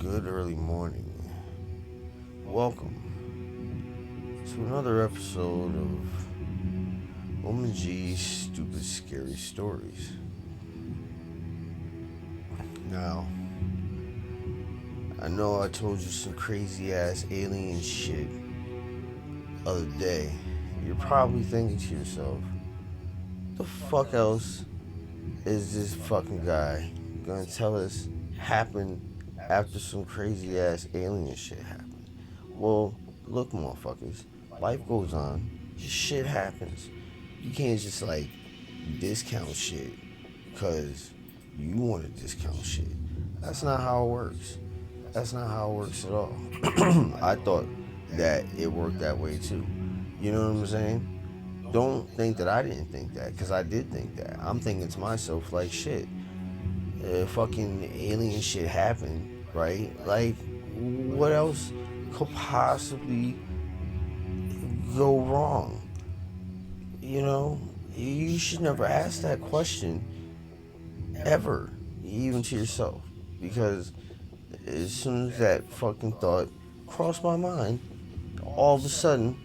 Good early morning. Welcome to another episode of OmenG's Stupid Scary Stories. Now, I know I told you some crazy ass alien shit other day. You're probably thinking to yourself, the fuck else is this fucking guy gonna tell us happened after some crazy ass alien shit happened? Well, look, motherfuckers, life goes on, shit happens. You can't just discount shit because you want to discount shit. That's not how it works. That's not how it works at all. I thought that it worked that way too. You know what I'm saying? Don't think that I didn't think that, because I did think that. I'm thinking to myself, like, shit, fucking alien shit happened, right? Like, what else could possibly go wrong? You know, you should never ask that question ever, even to yourself, because as soon as that fucking thought crossed my mind, all of a sudden,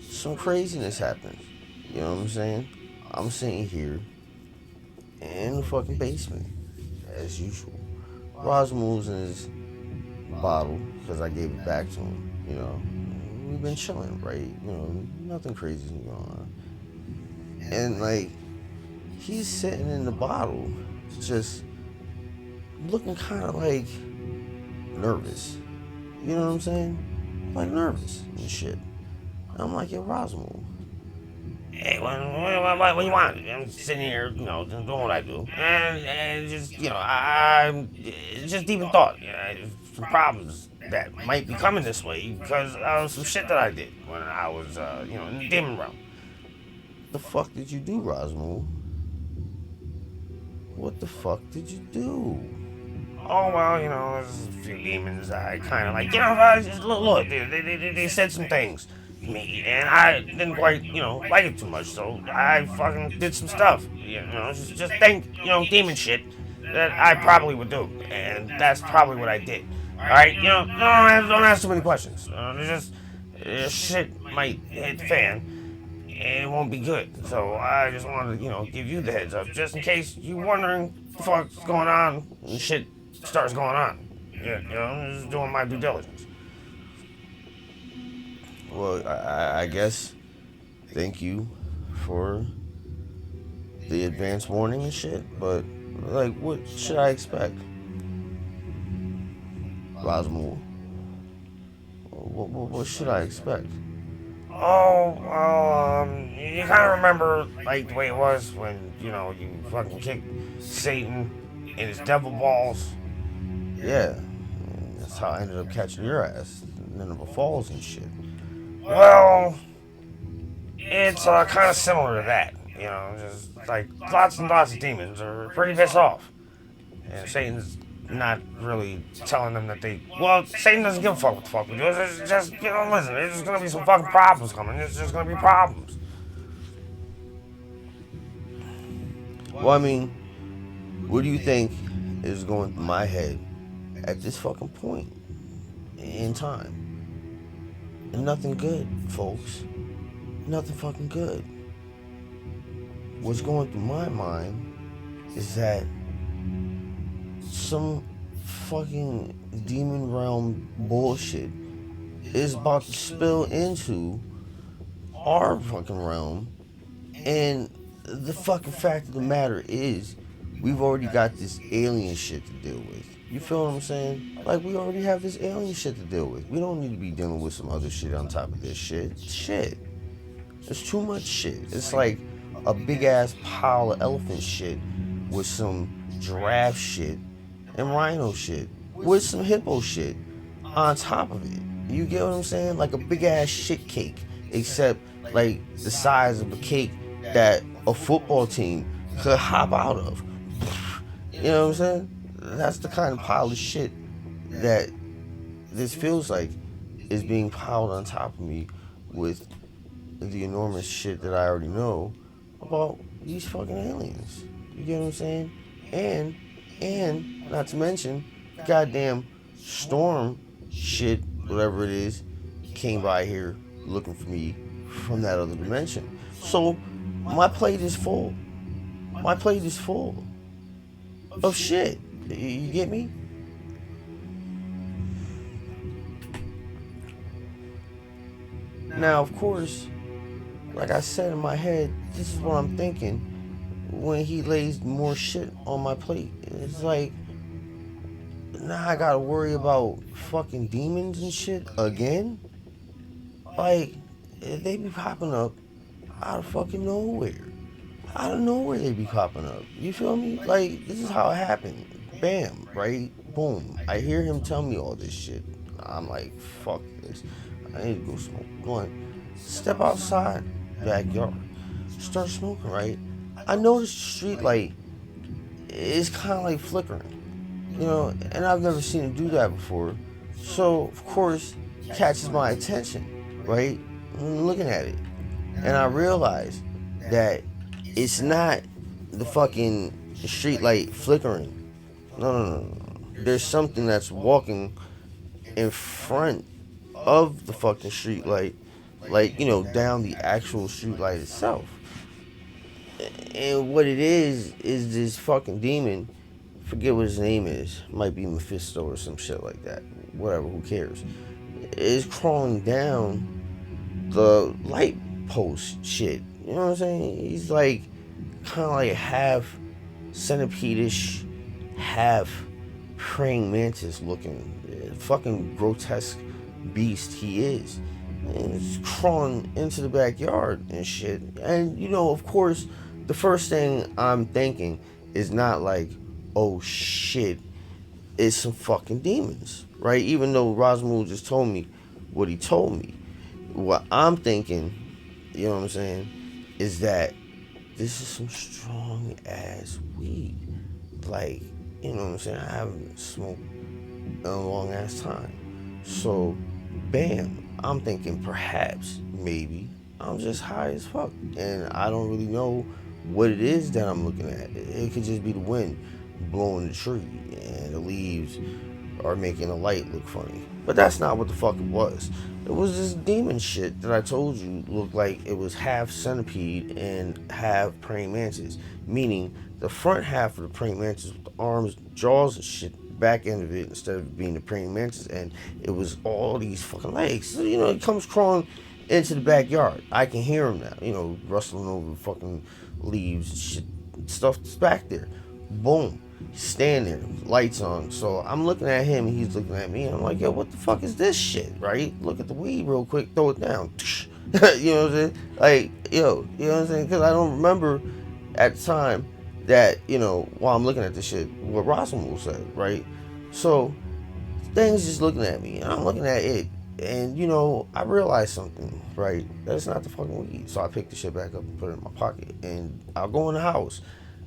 some craziness happens. You know what I'm saying? I'm sitting here in the fucking basement, as usual. Rosmo's in his bottle, because I gave it back to him, you know. We've been chilling, right? You know, nothing crazy going on. And, he's sitting in the bottle, just looking kind of nervous. You know what I'm saying? Like nervous and shit. I'm like, yo, Rosmo. Hey, what do you want? I'm sitting here, just doing what I do. And just, I'm just deep in thought. Some problems that might be coming this way because of some shit that I did when I was, in the demon realm. The fuck did you do, Rosmo? What the fuck did you do? Oh, well, there's a few demons I kind of just look, they said some things to me, and I didn't quite, like it too much, so I fucking did some stuff, just think, demon shit that I probably would do, and that's probably what I did. Alright, don't ask too many questions. Shit might hit the fan, and it won't be good. So I just wanted to, give you the heads up, just in case you wondering what the fuck's going on and shit starts going on. Yeah, I'm just doing my due diligence. Well, I guess thank you for the advance warning and shit, but what should I expect? Rosmo, what should I expect? Oh, well, you kind of remember, the way it was when, you fucking kicked Satan in his devil balls? Yeah, that's how I ended up catching your ass in Nineveh Falls and shit. Well, it's kind of similar to that, just lots and lots of demons are pretty pissed off. And Satan's not really telling them that Satan doesn't give a fuck what the fuck we do. It's just, listen, there's just gonna be some fucking problems coming. There's just gonna be problems. Well, I mean, what do you think is going through my head at this fucking point in time? Nothing good, folks. Nothing fucking good. What's going through my mind is that some fucking demon realm bullshit is about to spill into our fucking realm. And the fucking fact of the matter is, we've already got this alien shit to deal with. You feel what I'm saying? We already have this alien shit to deal with. We don't need to be dealing with some other shit on top of this shit. Shit. There's too much shit. It's like a big ass pile of elephant shit with some giraffe shit and rhino shit with some hippo shit on top of it. You get what I'm saying? Like a big ass shit cake, except the size of a cake that a football team could hop out of. You know what I'm saying? That's the kind of pile of shit that this feels like is being piled on top of me with the enormous shit that I already know about these fucking aliens. You get what I'm saying? And not to mention, goddamn Storm shit, whatever it is, came by here looking for me from that other dimension. So my plate is full. My plate is full of shit. You get me? Now, of course, like I said in my head, this is what I'm thinking when he lays more shit on my plate. It's like, now I gotta worry about fucking demons and shit again? Like, they be popping up out of fucking nowhere. Out of nowhere they be popping up. You feel me? Like, this is how it happened. Bam, right? Boom. I hear him tell me all this shit. I'm like, fuck this. I need to go smoke a blunt. Step outside, backyard. Start smoking, right? I noticed the street light is kind of like flickering. You know, and I've never seen him do that before. So, of course, catches my attention, right? I'm looking at it. And I realize that it's not the fucking street light flickering. No. There's something that's walking in front of the fucking street light, like, you know, down the actual street light itself. And what it is this fucking demon. Forget what his name is. Might be Mephisto or some shit like that. Whatever, who cares? Is crawling down the light post shit. You know what I'm saying? He's like kind of like half centipede-ish, half praying mantis looking. Fucking grotesque beast he is. And he's crawling into the backyard and shit. And you know, of course, the first thing I'm thinking is not like, oh shit, it's some fucking demons, right? Even though Rosmul just told me what he told me. What I'm thinking, you know what I'm saying, is that this is some strong ass weed. Like, you know what I'm saying? I haven't smoked in a long ass time. So, bam, I'm thinking perhaps, maybe, I'm just high as fuck. And I don't really know what it is that I'm looking at. It could just be the wind blowing the tree and the leaves are making the light look funny. But that's not what the fuck it was. It was this demon shit that I told you looked like it was half centipede and half praying mantis. Meaning the front half of the praying mantis with the arms, jaws and shit, back end of it instead of being the praying mantis, and it was all these fucking legs. So, you know, it comes crawling into the backyard. I can hear him now, you know, rustling over fucking leaves and shit, stuff that's back there. Boom. Stand there, lights on. So I'm looking at him, and he's looking at me, and I'm like, yo, what the fuck is this shit, right? Look at the weed real quick, throw it down. You know what I'm saying? Like, yo, you know what I'm saying? Because I don't remember at the time that, you know, while I'm looking at this shit, what Rosamund said, right? So things just looking at me, and I'm looking at it, and, you know, I realized something, right? That's not the fucking weed. So I picked the shit back up and put it in my pocket, and I'll go in the house.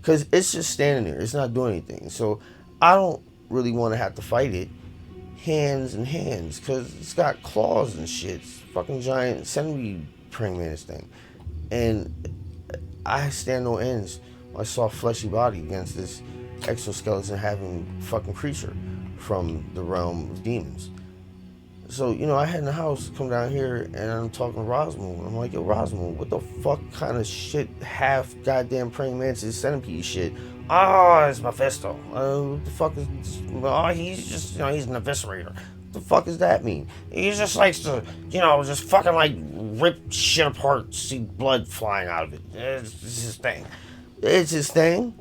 Because it's just standing there. It's not doing anything. So I don't really want to have to fight it hands and hands. Because it's got claws and shit. It's fucking giant centipede praying mantis thing. And I stand no ends. I saw a fleshy body against this exoskeleton having fucking creature from the realm of demons. So, you know, I head in the house, come down here, and I'm talking to Rosmo. I'm like, yo, Rosmo, what the fuck kind of shit, half goddamn praying mantis centipede shit? Oh, it's Mephisto. What the fuck is, oh, he's just, you know, he's an eviscerator. What the fuck does that mean? He just likes to, you know, just fucking like rip shit apart, see blood flying out of it. It's his thing. It's his thing.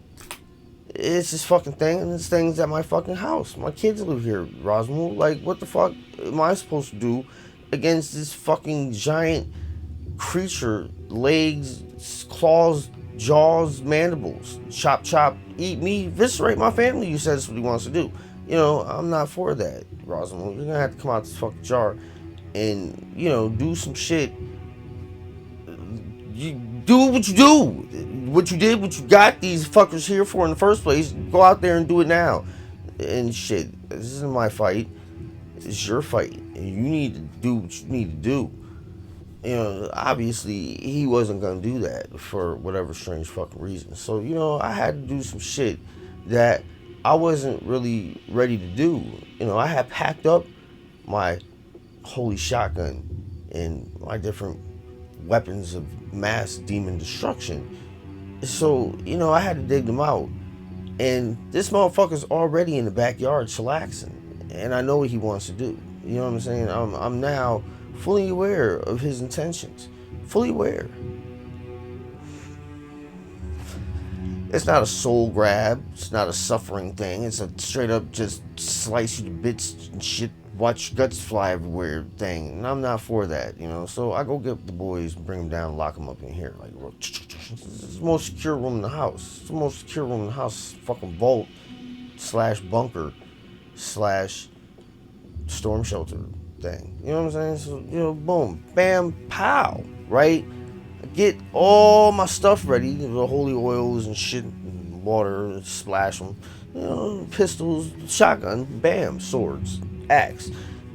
It's his fucking thing, and this thing's at my fucking house. My kids live here, Rosmo. Like, what the fuck am I supposed to do against this fucking giant creature? Legs, claws, jaws, mandibles. Chop, chop, eat me, eviscerate my family. You said that's what he wants to do. You know, I'm not for that, Rosmo. You're gonna have to come out this fucking jar and, you know, do some shit. You do what you do. What you did, what you got these fuckers here for in the first place. Go out there and do it now. And shit, this isn't my fight. It's your fight. And you need to do what you need to do. You know, obviously, he wasn't going to do that for whatever strange fucking reason. So, you know, I had to do some shit that I wasn't really ready to do. I had packed up my holy shotgun and my different weapons of mass demon destruction. So, I had to dig them out. And this motherfucker's already in the backyard chillaxing. And I know what he wants to do. You know what I'm saying? I'm now fully aware of his intentions. Fully aware. It's not a soul grab. It's not a suffering thing. It's a straight up just slice you to bits and shit, watch guts fly everywhere thing. And I'm not for that, So I go get the boys, bring them down, lock them up in here. Like, this is the most secure room in the house. It's the most secure room in the house. Fucking vault / bunker / storm shelter thing. You know what I'm saying? So, boom, bam, pow, right? Get all my stuff ready, the holy oils and shit, and water, splash them, pistols, shotgun, bam, swords, axe,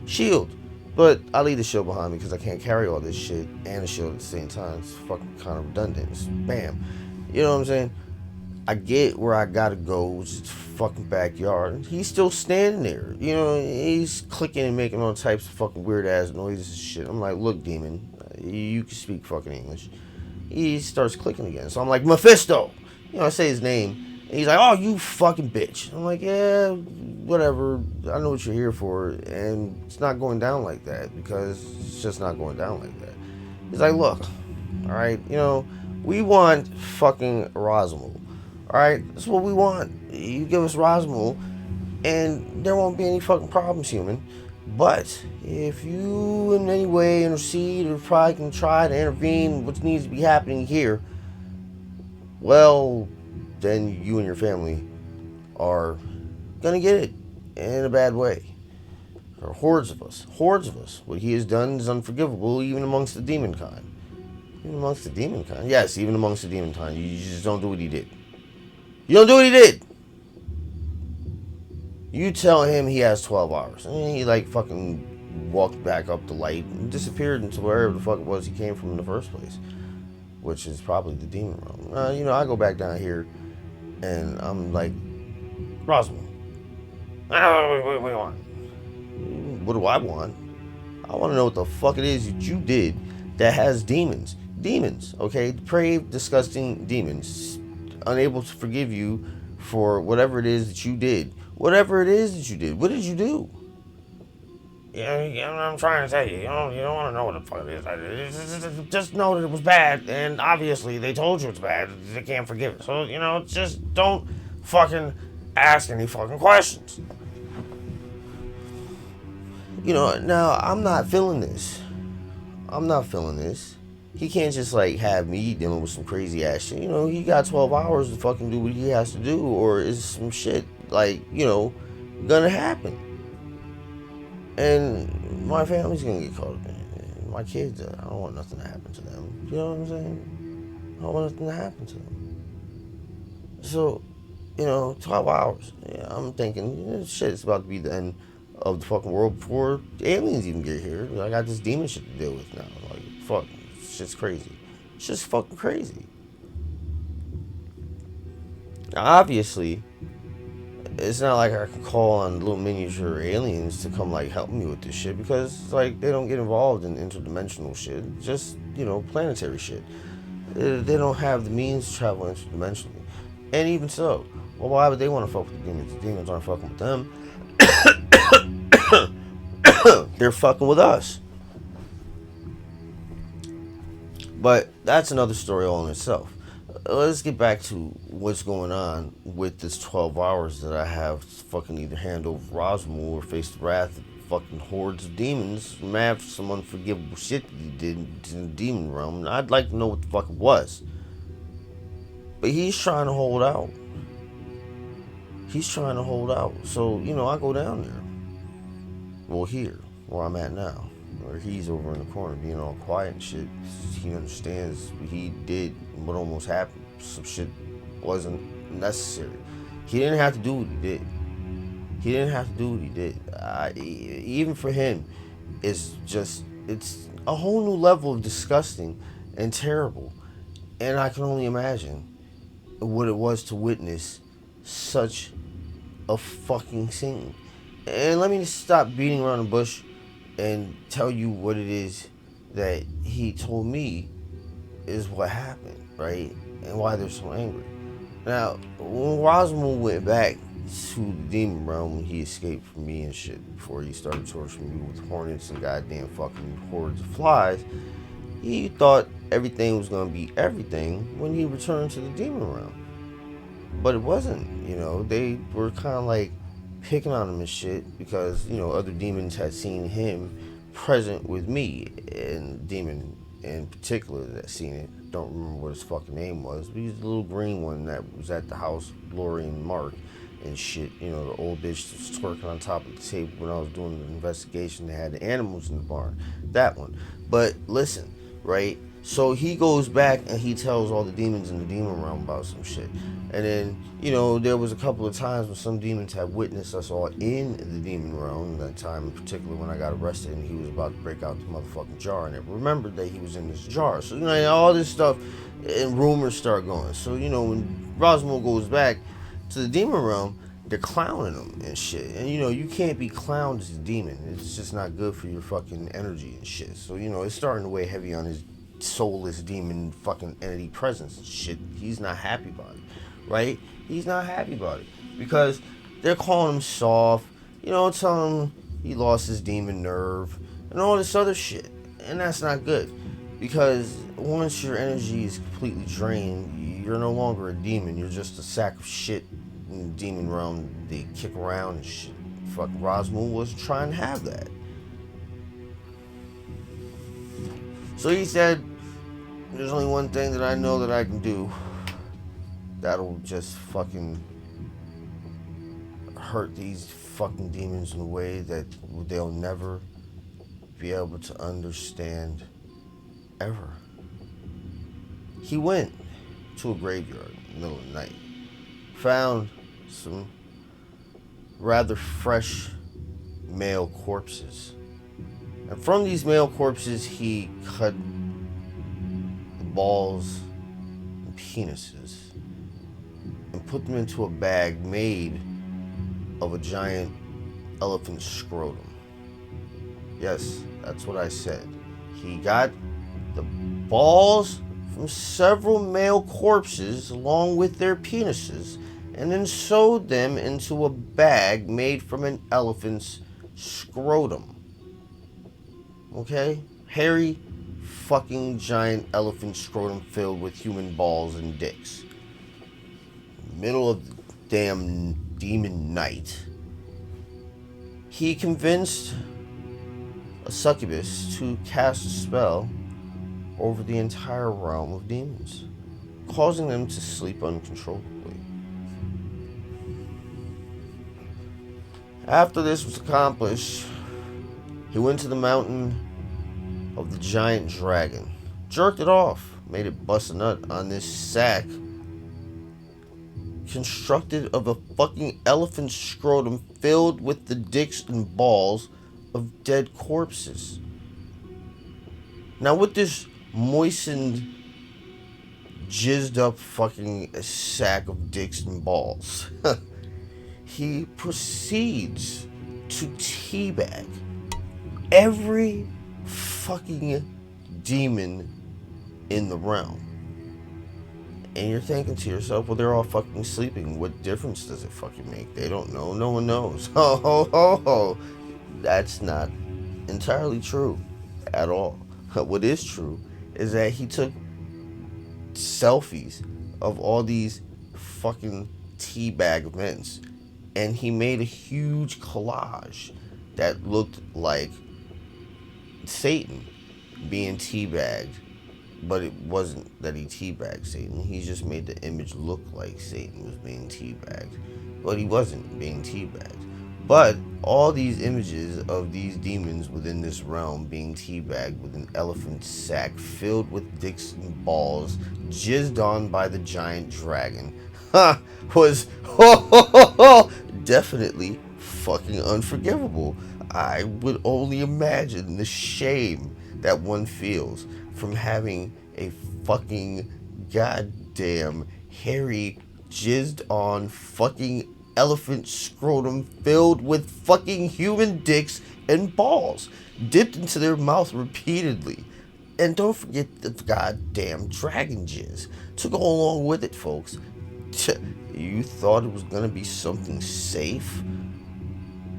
shield. But I leave the shield behind me because I can't carry all this shit and a shield at the same time. It's fucking kind of redundant. It's bam. You know what I'm saying? I get where I gotta go, which is fucking backyard. He's still standing there. He's clicking and making all types of fucking weird ass noises and shit. I'm like, look, demon, you can speak fucking English. He starts clicking again. So I'm like, Mephisto! I say his name. And he's like, oh, you fucking bitch. I'm like, yeah, whatever. I know what you're here for. And it's not going down like that because it's just not going down like that. He's like, look, all right, we want fucking Rosmal. All right, that's what we want. You give us Rosmal and there won't be any fucking problems, human. But if you in any way intercede or probably can try to intervene what needs to be happening here, well, then you and your family are gonna get it in a bad way. There are hordes of us. What he has done is unforgivable even amongst the demon kind. Even amongst the demon kind? Yes, even amongst the demon kind. You just don't do what he did. You don't do what he did! You tell him he has 12 hours. And he fucking walked back up the light and disappeared into wherever the fuck it was he came from in the first place. Which is probably the demon realm. I go back down here and I'm like, Roswell, what do you want? What do I want? I want to know what the fuck it is that you did that has demons. Demons, okay? Depraved, disgusting demons. Unable to forgive you for whatever it is that you did. Whatever it is that you did. What did you do? I'm trying to tell you. You don't want to know what the fuck it is. Just know that it was bad, and obviously they told you it's bad. They can't forgive it. So, just don't fucking ask any fucking questions. Now, I'm not feeling this. He can't just have me dealing with some crazy ass shit. He got 12 hours to fucking do what he has to do, or is some shit gonna happen. And my family's gonna get caught up in it. My kids, I don't want nothing to happen to them. You know what I'm saying? I don't want nothing to happen to them. So, 12 hours. Yeah, I'm thinking, shit, it's about to be the end of the fucking world before aliens even get here. I got this demon shit to deal with now. Fuck, shit's crazy. It's just fucking crazy. Now, obviously, it's not like I can call on little miniature aliens to come help me with this shit because they don't get involved in interdimensional shit. Just planetary shit. They don't have the means to travel interdimensionally. And even so, well, why would they want to fuck with the demons? The demons aren't fucking with them. They're fucking with us. But that's another story all in itself. Let's get back to what's going on with this 12 hours that I have to fucking either hand over Rosmal or face the wrath of fucking hordes of demons mad for some unforgivable shit that he did in the demon realm. And I'd like to know what the fuck it was. But he's trying to hold out. So, I go down there. Well, here, where I'm at now. Where he's over in the corner being all quiet and shit. He understands what he did and what almost happened. Some shit wasn't necessary. He didn't have to do what he did. Even for him, it's a whole new level of disgusting and terrible. And I can only imagine what it was to witness such a fucking scene. And let me just stop beating around the bush and tell you what it is that he told me is what happened, right? And why they're so angry. Now, when Roswell went back to the demon realm when he escaped from me and shit before he started torturing me with hornets and goddamn fucking hordes of flies, he thought everything was gonna be everything when he returned to the demon realm. But it wasn't, they were kind of like picking on him and shit because, other demons had seen him present with me, and demon in particular that seen it. Don't remember what his fucking name was, but he's the little green one that was at the house, Lori and Mark and shit. The old bitch that was twerking on top of the table when I was doing the investigation. They had the animals in the barn. That one. But listen, right? So he goes back and he tells all the demons in the demon realm about some shit. And then, there was a couple of times when some demons had witnessed us all in the demon realm. That time in particular when I got arrested and he was about to break out the motherfucking jar. And it remembered that he was in this jar. So, all this stuff and rumors start going. So, when Roswell goes back to the demon realm, they're clowning him and shit. And you can't be clowned as a demon. It's just not good for your fucking energy and shit. So, it's starting to weigh heavy on his soulless demon fucking entity presence and shit. He's not happy about it, right? He's not happy about it because they're calling him soft, telling him he lost his demon nerve and all this other shit. And that's not good because once your energy is completely drained, you're no longer a demon. You're just a sack of shit in the demon realm. They kick around and shit. Fuck, Roswell was trying to have that. So he said, there's only one thing that I know that I can do that'll just fucking hurt these fucking demons in a way that they'll never be able to understand ever. He went to a graveyard in the middle of the night, found some rather fresh male corpses. And from these male corpses, he cut the balls and penises and put them into a bag made of a giant elephant scrotum. Yes, that's what I said. He got the balls from several male corpses along with their penises and then sewed them into a bag made from an elephant's scrotum. Okay? Hairy, fucking giant elephant scrotum filled with human balls and dicks. Middle of the damn demon night, he convinced a succubus to cast a spell over the entire realm of demons, causing them to sleep uncontrollably. After this was accomplished, he went to the mountain of the giant dragon, jerked it off, made it bust a nut on this sack constructed of a fucking elephant scrotum filled with the dicks and balls of dead corpses. Now with this moistened, jizzed up fucking sack of dicks and balls, he proceeds to teabag every fucking demon in the realm. And you're thinking to yourself, well, they're all fucking sleeping. What difference does it fucking make? They don't know. No one knows. Ho, ho, ho, ho. That's not entirely true at all. What is true is that he took selfies of all these fucking teabag events and he made a huge collage that looked like Satan being teabagged, but it wasn't that he teabagged Satan. He just made the image look like Satan was being teabagged, but he wasn't being teabagged. But all these images of these demons within this realm being teabagged with an elephant sack filled with dicks and balls jizzed on by the giant dragon was definitely fucking unforgivable. I would only imagine the shame that one feels from having a fucking goddamn hairy, jizzed on fucking elephant scrotum filled with fucking human dicks and balls, dipped into their mouth repeatedly. And don't forget the goddamn dragon jizz to go along with it, folks. You thought it was gonna be something safe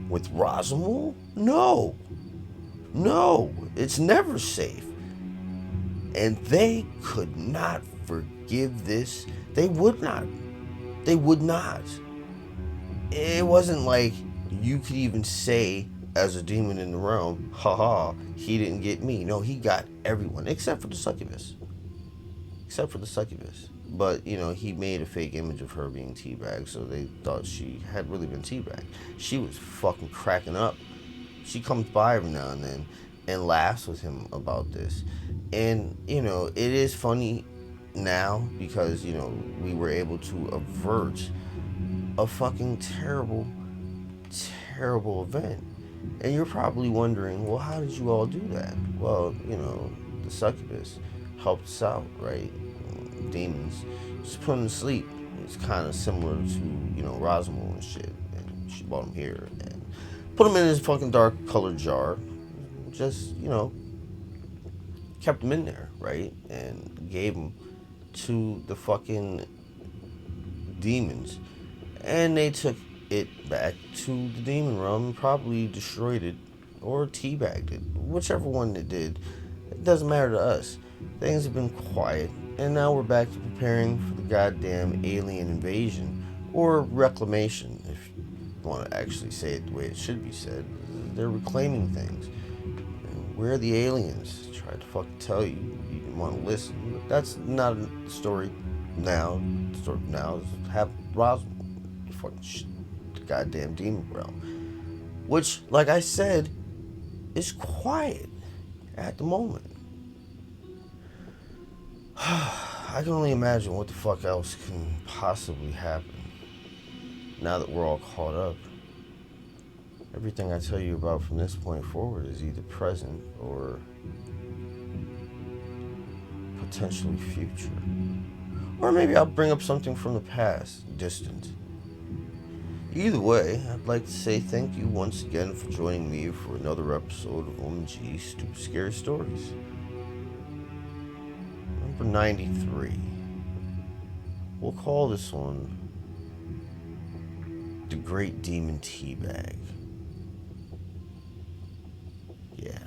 with Roswell? No. No, it's never safe. And they could not forgive this. They would not. They would not. It wasn't like you could even say, as a demon in the realm, haha, he didn't get me. No, he got everyone, except for the succubus. Except for the succubus. But, he made a fake image of her being Teabag, so they thought she had really been Teabag. She was fucking cracking up. She comes by every now and then and laughs with him about this. And, it is funny now because, we were able to avert a fucking terrible, terrible event. And you're probably wondering, well, how did you all do that? Well, the succubus helped us out, right? Demons. Just put him to sleep. It's kind of similar to, Roswell and shit. And she brought him here and put him in his fucking dark colored jar. Just, kept him in there, right? And gave him to the fucking demons. And they took it back to the demon realm and probably destroyed it or teabagged it. Whichever one it did. It doesn't matter to us. Things have been quiet. And now we're back to preparing for the goddamn alien invasion. Or reclamation, if you want to actually say it the way it should be said. They're reclaiming things. And we're the aliens. Tried to fucking tell you. You didn't want to listen. But that's not a story now. The story now is have Roswell. Fucking the goddamn demon realm. Which, like I said, is quiet at the moment. I can only imagine what the fuck else can possibly happen now that we're all caught up. Everything I tell you about from this point forward is either present or potentially future. Or maybe I'll bring up something from the past, distant. Either way, I'd like to say thank you once again for joining me for another episode of OmenG's Stupid Scary Stories. Number 93. We'll call this one The Great Demon Teabag. Yeah.